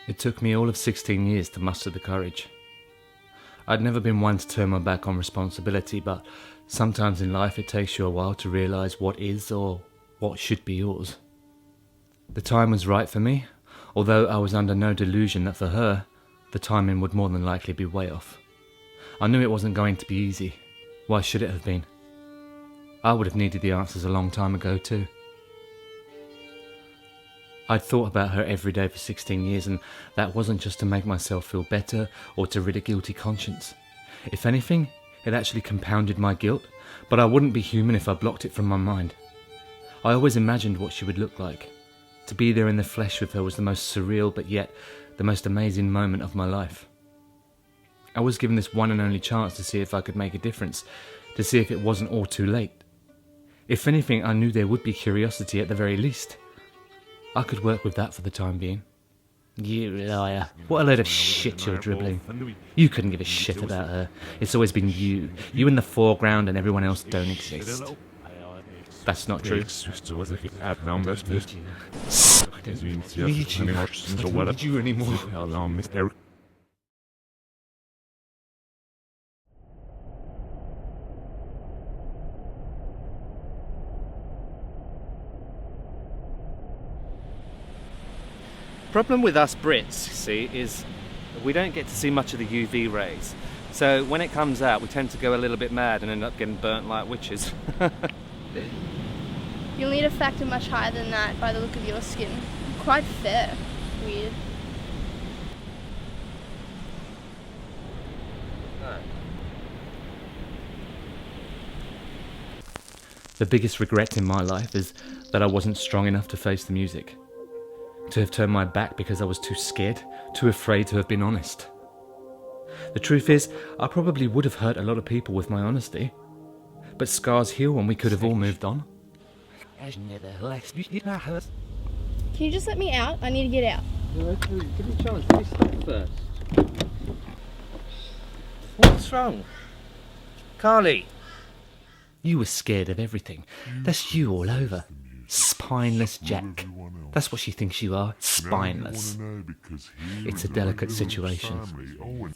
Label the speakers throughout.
Speaker 1: It took me all of 16 years to muster the courage. I'd never been one to turn my back on responsibility, but sometimes in life it takes you a while to realise what is or what should be yours. The time was right for me, although I was under no delusion that for her, the timing would more than likely be way off. I knew it wasn't going to be easy. Why should it have been? I would have needed the answers a long time ago too. I'd thought about her every day for 16 years, and that wasn't just to make myself feel better or to rid a guilty conscience. If anything, it actually compounded my guilt, but I wouldn't be human if I blocked it from my mind. I always imagined what she would look like. To be there in the flesh with her was the most surreal but yet the most amazing moment of my life. I was given this one and only chance to see if I could make a difference, to see if it wasn't all too late. If anything, I knew there would be curiosity at the very least. I could work with that for the time being. You liar. What a load of shit you're dribbling. You couldn't give a shit about her. It's always been you. You in the foreground and everyone else don't exist. That's not true. I don't need you anymore. Problem with us Brits, see, is we don't get to see much of the UV rays. So when it comes out, we tend to go a little bit mad and end up getting burnt like witches.
Speaker 2: You'll need a factor much higher than that by the look of your skin. Quite fair. Weird.
Speaker 1: The biggest regret in my life is that I wasn't strong enough to face the music. To have turned my back because I was too scared, too afraid to have been honest. The truth is, I probably would have hurt a lot of people with my honesty. But scars heal and we could have all moved on.
Speaker 2: Can you just let me out? I need to get out.
Speaker 1: Give me a chance, let me stop first.
Speaker 3: What's wrong? Carly?
Speaker 1: You were scared of everything. That's you all over. Spineless Jack. That's what she thinks you are, spineless. It's a delicate situation.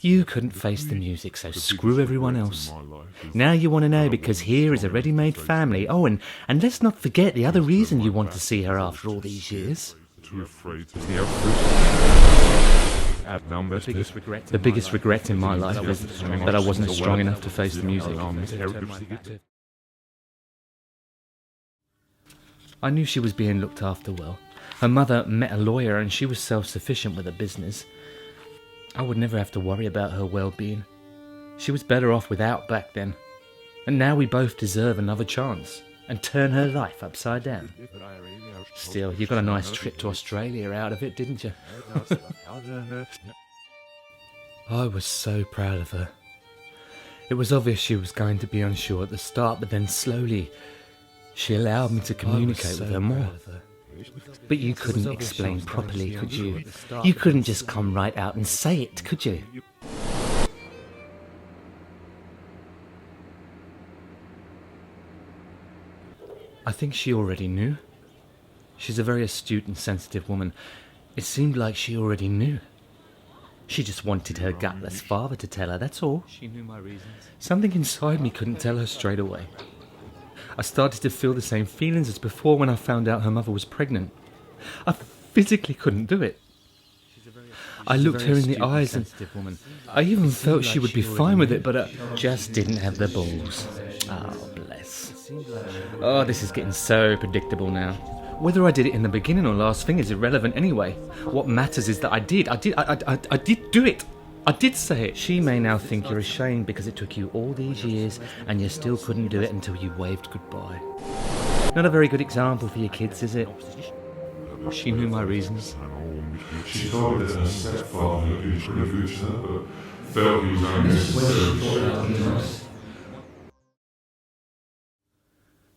Speaker 1: You couldn't face the music, so screw everyone else. Now you want to know because here is a ready-made family. Oh, and let's not forget the other reason you want to see her after all these years. The biggest regret in my life is that I wasn't strong enough to face the music. I knew she was being looked after well. Her mother met a lawyer and she was self-sufficient with her business. I would never have to worry about her well-being. She was better off without back then. And now we both deserve another chance and turn her life upside down. Still, you got a nice trip to Australia out of it, didn't you? I was so proud of her. It was obvious she was going to be unsure at the start, but then slowly she allowed me to communicate with her more. But you couldn't explain properly, could you? You couldn't just come right out and say it, could you? I think she already knew. She's a very astute and sensitive woman. It seemed like she already knew. She just wanted her gutless father to tell her, that's all. She knew my reasons. Something inside me couldn't tell her straight away. I started to feel the same feelings as before when I found out her mother was pregnant. I physically couldn't do it. I looked her in the eyes and I even felt she would be fine with it, but I just didn't have the balls. Oh, bless. Oh, this is getting so predictable now. Whether I did it in the beginning or last thing is irrelevant anyway. What matters is that I did do it. I did say it. She may now think you're ashamed because it took you all these years and you still couldn't do it until you waved goodbye. Not a very good example for your kids, is it? She knew my reasons.
Speaker 4: She thought that her stepfather introduced her, but felt he was unnecessary.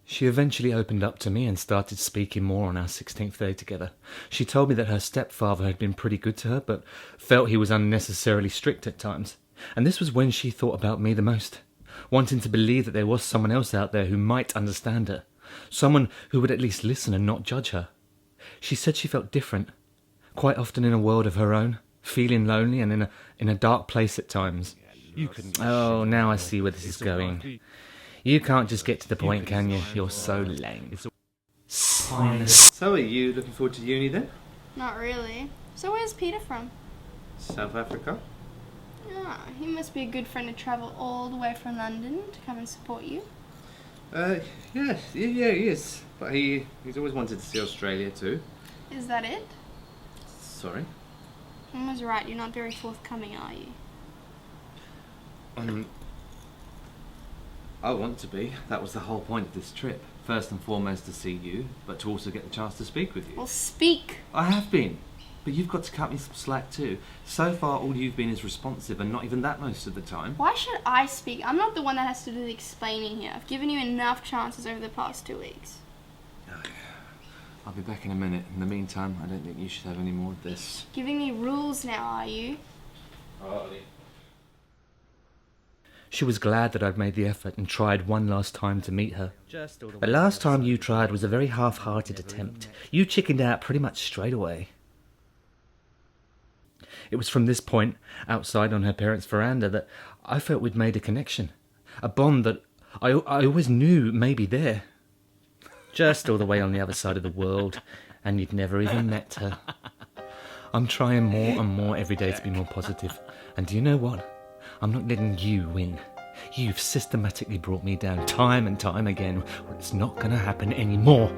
Speaker 1: She eventually opened up to me and started speaking more on our 16th day together. She told me that her stepfather had been pretty good to her, but felt he was unnecessarily strict at times. And this was when she thought about me the most, wanting to believe that there was someone else out there who might understand her, someone who would at least listen and not judge her. She said she felt different, quite often in a world of her own, feeling lonely and in a dark place at times.
Speaker 5: You couldn't.
Speaker 1: Oh, now I see where this is going. You can't just get to the point, can you? You're so lame. Spineless.
Speaker 3: So are you looking forward to uni then?
Speaker 2: Not really. So where's Peter from?
Speaker 3: South Africa?
Speaker 2: Ah, he must be a good friend to travel all the way from London to come and support you.
Speaker 3: Yeah, he is. But he's always wanted to see Australia too.
Speaker 2: Is that it?
Speaker 3: Sorry?
Speaker 2: I was right, you're not very forthcoming, are you?
Speaker 3: I want to be. That was the whole point of this trip. First and foremost to see you, but to also get the chance to speak with you.
Speaker 2: Well, speak!
Speaker 3: I have been. But you've got to cut me some slack too. So far all you've been is responsive, and not even that most of the time.
Speaker 2: Why should I speak? I'm not the one that has to do the explaining here. I've given you enough chances over the past 2 weeks.
Speaker 3: I'll be back in a minute. In the meantime, I don't think you should have any more of this.
Speaker 2: Giving me rules now, are you?
Speaker 1: She was glad that I'd made the effort and tried one last time to meet her. But last time you tried was a very half-hearted attempt. You chickened out pretty much straight away. It was from this point, outside on her parents' veranda, that I felt we'd made a connection. A bond that I always knew may be there. Just all the way on the other side of the world, and you'd never even met her. I'm trying more and more every day to be more positive. And do you know what? I'm not letting you win. You've systematically brought me down time and time again. Well, it's not going to happen anymore.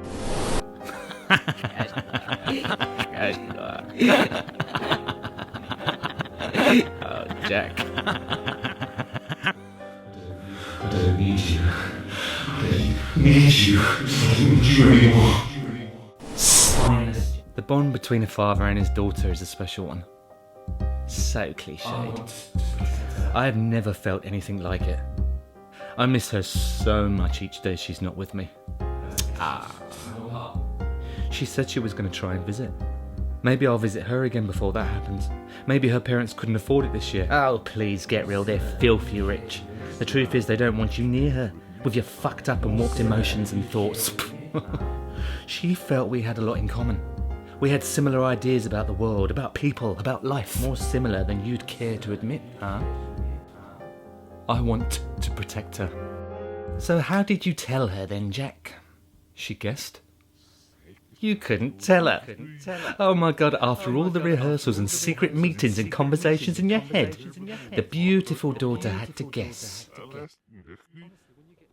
Speaker 1: Oh, Jack.
Speaker 4: I don't need you. I don't need you. I don't need you anymore.
Speaker 1: The bond between a father and his daughter is a special one. So cliched. I have never felt anything like it. I miss her so much each day she's not with me. She said she was going to try and visit. Maybe I'll visit her again before that happens. Maybe her parents couldn't afford it this year. Oh, please get real, they're filthy rich. The truth is they don't want you near her, with your fucked up and warped emotions and thoughts. She felt we had a lot in common. We had similar ideas about the world, about people, about life. More similar than you'd care to admit, huh? I want to protect her. So how did you tell her then, Jack? She guessed. You couldn't tell her. Oh my God, after all the rehearsals and secret meetings and conversations in your head, the beautiful daughter had to guess.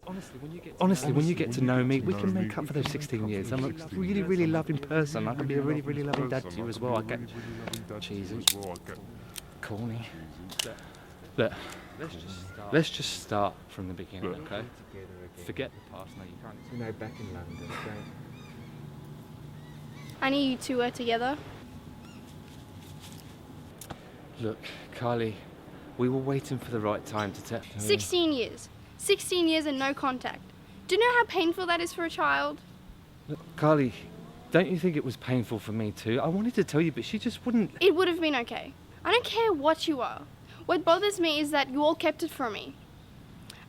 Speaker 5: Honestly, when you get to know me, we can make up for those 16 years. I'm a really, really loving person. I can be a really, really loving dad to you as well. I get cheesy, corny. Look, let's just start from the beginning, okay? Forget the past. No, you can't. You know, back in London, okay?
Speaker 2: I knew you two were together.
Speaker 5: Look, Kylie, we were waiting for the right time to tell.
Speaker 2: 16 years. 16 years and no contact. Do you know how painful that is for a child?
Speaker 5: Look, Kylie, don't you think it was painful for me too? I wanted to tell you, but she just wouldn't.
Speaker 2: It would have been okay. I don't care what you are. What bothers me is that you all kept it from me.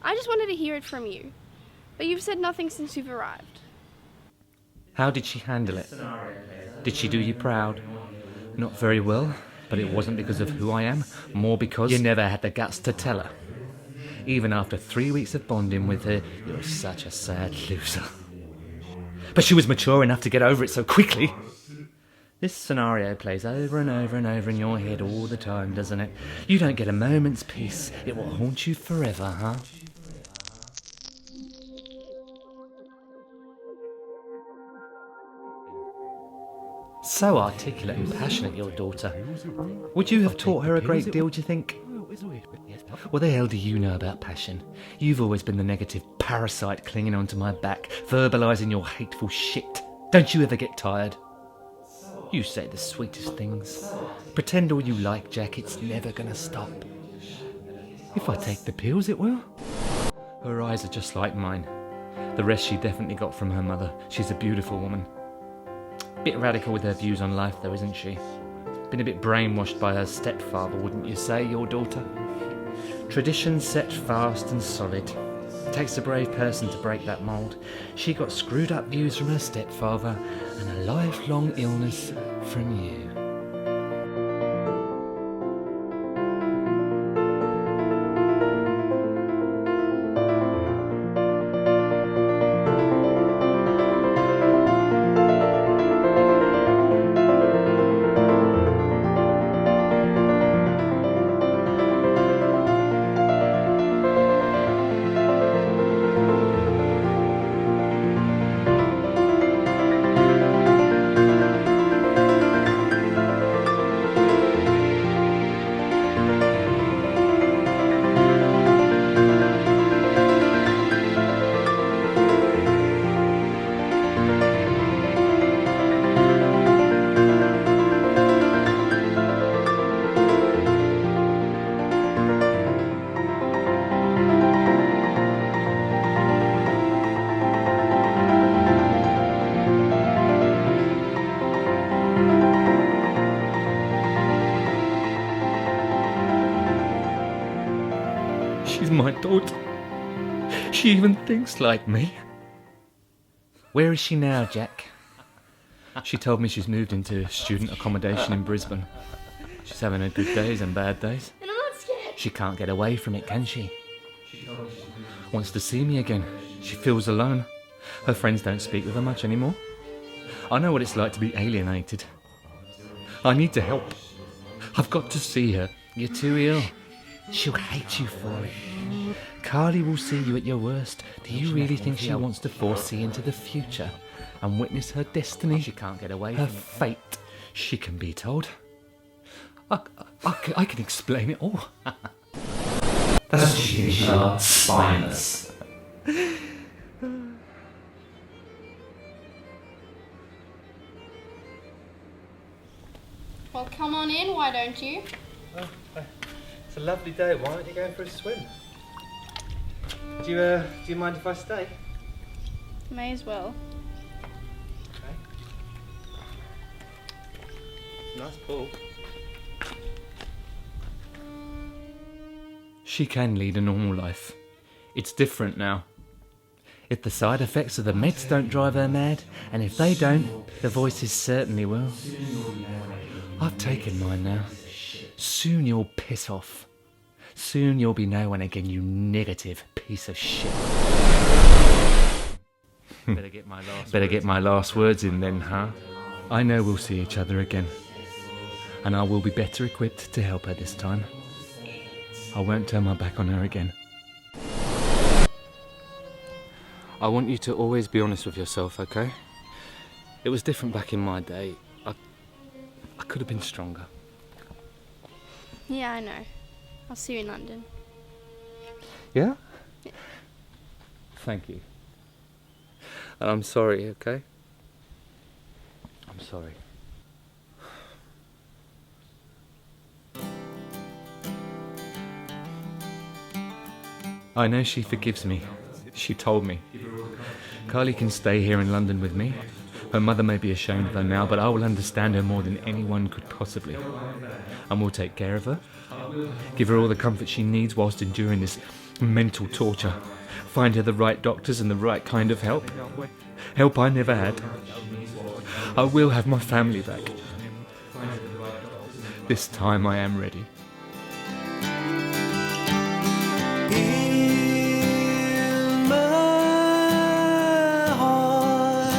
Speaker 2: I just wanted to hear it from you. But you've said nothing since you've arrived.
Speaker 1: How did she handle it? Did she do you proud? Not very well, but it wasn't because of who I am, more because you never had the guts to tell her. Even after 3 weeks of bonding with her, you're such a sad loser. But she was mature enough to get over it so quickly. This scenario plays over and over and over in your head all the time, doesn't it? You don't get a moment's peace. It will haunt you forever, huh? So articulate and passionate, your daughter. Would you have taught her a great deal, do you think? What the hell do you know about passion? You've always been the negative parasite clinging onto my back, verbalising your hateful shit. Don't you ever get tired? You say the sweetest things. Pretend all you like, Jack, it's never gonna stop. If I take the pills, it will. Her eyes are just like mine. The rest she definitely got from her mother. She's a beautiful woman. Bit radical with her views on life, though, isn't she? Been a bit brainwashed by her stepfather, wouldn't you say, your daughter? Tradition set fast and solid. Takes a brave person to break that mould. She got screwed up views from her stepfather and a lifelong illness from you. my daughter. She even thinks like me. Where is she now, Jack? She told me she's moved into student accommodation in Brisbane. She's having her good days and bad days.
Speaker 2: And I'm not scared.
Speaker 1: She can't get away from it, can she? Wants to see me again. She feels alone. Her friends don't speak with her much anymore. I know what it's like to be alienated. I need to help. I've got to see her. You're too ill. She'll hate you for it. Carly will see you at your worst. Do you really think she wants to foresee into the future and witness her destiny? She can't get away from her fate. She can be told. I can explain it all. That's what she thinks you are, spineless.
Speaker 2: Well, come on in, why don't you?
Speaker 3: It's a lovely day. Why don't you go for a swim? Do you mind if I stay?
Speaker 2: May as well.
Speaker 3: Nice pool.
Speaker 1: She can lead a normal life. It's different now. If the side effects of the meds don't drive her mad, and if they don't, the voices certainly will. I've taken mine now. Soon you'll piss off. Soon you'll be no one again, you negative piece of shit. Better get my last words in then, huh? I know we'll see each other again. And I will be better equipped to help her this time. I won't turn my back on her again. I want you to always be honest with yourself, okay? It was different back in my day. I could have been stronger.
Speaker 2: Yeah, I know. I'll see you in London.
Speaker 1: Yeah? Thank you. And I'm sorry, okay? I'm sorry. I know she forgives me. She told me. Carly can stay here in London with me. Her mother may be ashamed of her now, but I will understand her more than anyone could possibly. And we'll take care of her. Give her all the comfort she needs whilst enduring this mental torture. Find her the right doctors and the right kind of help. Help I never had. I will have my family back. This time I am ready.
Speaker 6: In my heart,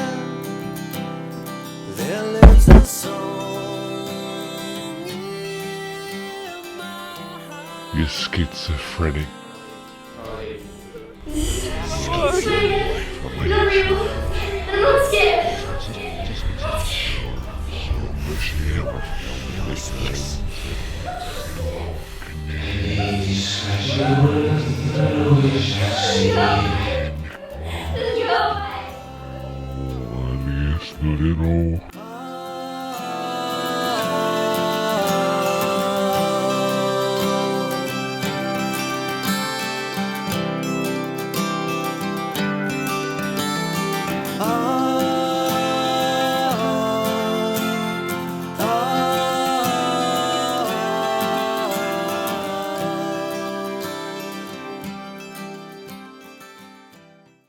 Speaker 6: there lives a song in my heart.
Speaker 4: You're schizophrenic.
Speaker 2: Not real. I'm not scared.
Speaker 4: Alice, no,